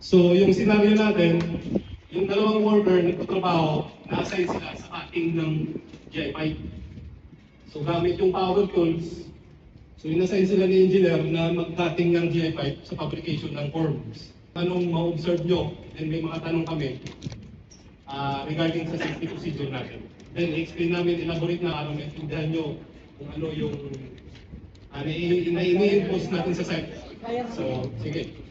So yung scenario natin, yung dalawang worker nagtatrabaho, na-assign sila sa cutting ng GI pipe. So gamit yung power tools, so in-assign sila ni engineer na mag-cutting ng GI pipe sa fabrication ng forms. Anong ma-observe nyo, and may mga tanong kami regarding sa safety procedure natin. Then explain namin, elaborate na para maintindihan nyo kung ano yung na-i-impose natin sa site. So, sige.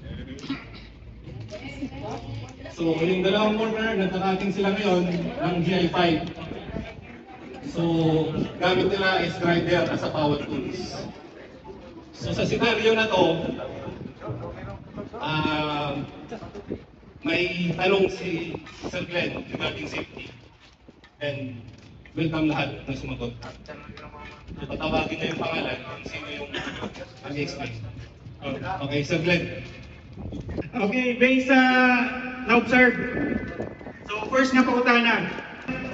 So, yung dalawang worker, nagkakating sila ngayon ng GI5. So, gamit nila is grinder as a power tools. So, sa scenario na to, may tanong si Sir Glenn regarding safety. And welcome lahat na sumagot. So, patawagin na yung pangalan kung sino yung mag-explain. Okay, Sir Glenn. Okay, based sa na-observe. So first nga pautana,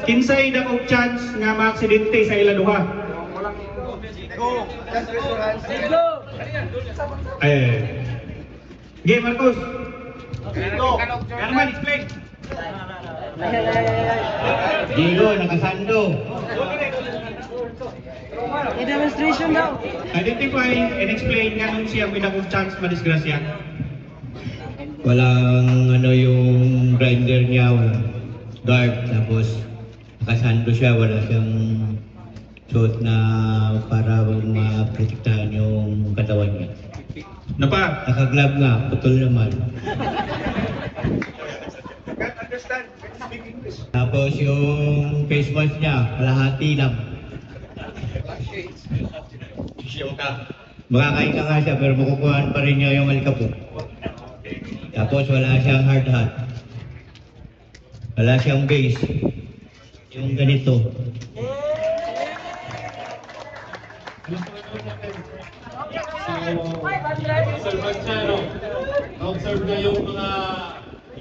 kinsay dakong chance nga maaksidente sa ila duha? Okay, Marcos. Garman, explain. Digo, nakasando. I-demonstration daw. Identify and explain nga nung siya may dakong chance madisgrasya. Walang yung grinder niya, guard, tapos nakasando siya, wala siyang suot na para maprotektahan yung katawan niya. Naka-glove nga, putol naman. Tapos yung face mask niya, kalahati lang. Makakain ka nga siya pero makukuhaan pa rin niya yung alikabok. Tapos wala siyang hard hat. Wala siyang base. Yung ganito. So, Sir Marciano, na-observe na yung mga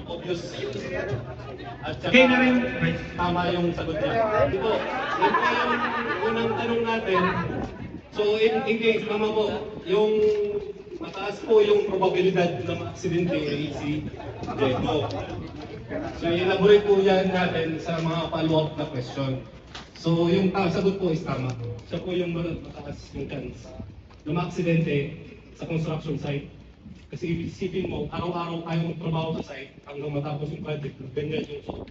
obvious at saka Okay na rin. tama yung sagot niya. Ito yung unang tanong natin. So in case, mama po, yung mataas po yung probabilidad na ma-aksidente ay si Diego. So i-elaborate po yan natin sa mga follow-up na question. So yung sagot po is tama. Siya po yung mataas yung chance na ma-aksidente sa construction site. Kasi isipin mo, araw-araw tayo magtrabaho sa site hanggang matapos yung project, ganyan yung suot.